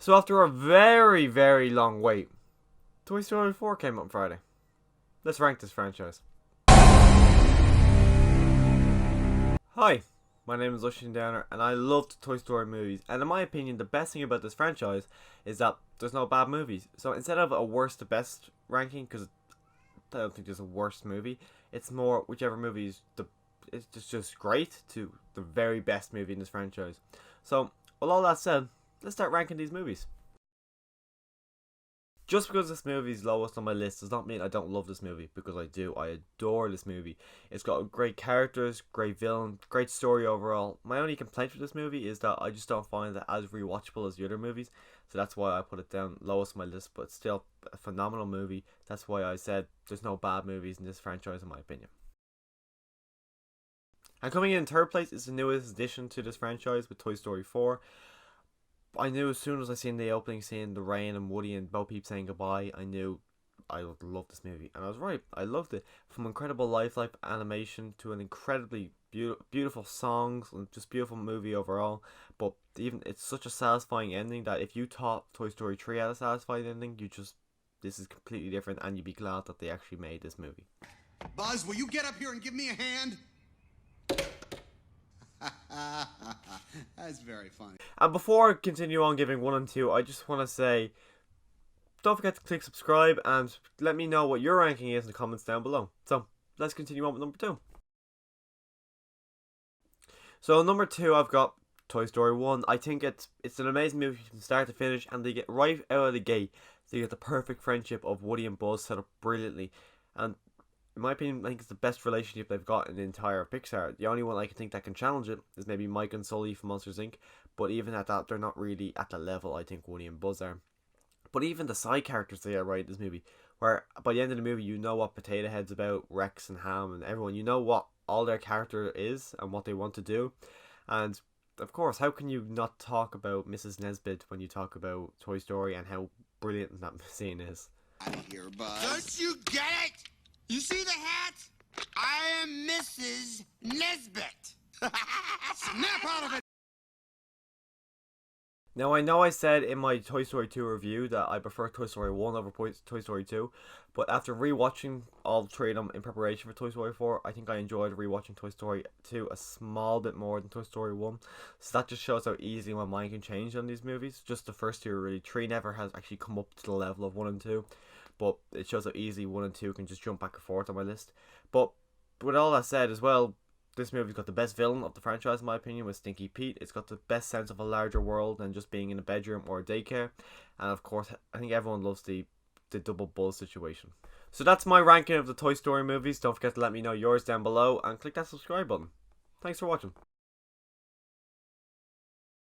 So after a very, very long wait, Toy Story 4 came out on Friday. Let's rank this franchise. Hi, my name is Lushan Downer, and I love the Toy Story movies. And in my opinion, the best thing about this franchise is that there's no bad movies. So instead of a worst to best ranking, because I don't think there's a worst movie, it's more whichever movie is it's just great to the very best movie in this franchise. So with all that said, let's start ranking these movies. Just because this movie is lowest on my list does not mean I don't love this movie, because I do. I adore this movie. It's got great characters, great villain, great story overall. My only complaint with this movie is that I just don't find it as rewatchable as the other movies, so that's why I put it down lowest on my list, but it's still a phenomenal movie. That's why I said there's no bad movies in this franchise in my opinion. And coming in third place is the newest addition to this franchise with Toy Story 4. I knew as soon as I seen the opening scene, the rain and Woody and Bo Peep saying goodbye, I knew I would love this movie, and I was right. I loved it. From incredible lifelike animation to an incredibly beautiful songs and just beautiful movie overall. But even it's such a satisfying ending that if you thought Toy Story 3 had a satisfying ending, this is completely different, and you'd be glad that they actually made this movie. Buzz, will you get up here and give me a hand? That's very funny. And before I continue on giving 1 and 2, I just want to say, don't forget to click subscribe and let me know what your ranking is in the comments down below. So let's continue on with number 2. So number 2, I've got Toy Story 1. I think it's an amazing movie from start to finish, and they get right out of the gate. They get the perfect friendship of Woody and Buzz set up brilliantly, and in my opinion, I think it's the best relationship they've got in the entire Pixar. The only one I can think that can challenge it is maybe Mike and Sully from Monsters Inc. But even at that, they're not really at the level I think Woody and Buzz are. But even the side characters they are right in this movie, where by the end of the movie you know what Potato Head's about, Rex and Ham and everyone. You know what all their character is and what they want to do. And of course, how can you not talk about Mrs. Nesbit when you talk about Toy Story and how brilliant that scene is? Out of here, Buzz. Don't you get it? You see the hat? I am Mrs. Nesbit. Snap out of it! Now, I know I said in my Toy Story 2 review that I prefer Toy Story 1 over Toy Story 2, but after rewatching all three of them in preparation for Toy Story 4, I think I enjoyed rewatching Toy Story 2 a small bit more than Toy Story 1. So that just shows how easily my mind can change on these movies. Just the first two, really. 3 never has actually come up to the level of 1 and 2, but it shows how easily 1 and 2 can just jump back and forth on my list. But with all that said as well, this movie's got the best villain of the franchise in my opinion with Stinky Pete. It's got the best sense of a larger world than just being in a bedroom or a daycare. And of course, I think everyone loves the double Buzz situation. So that's my ranking of the Toy Story movies. Don't forget to let me know yours down below and click that subscribe button. Thanks for watching.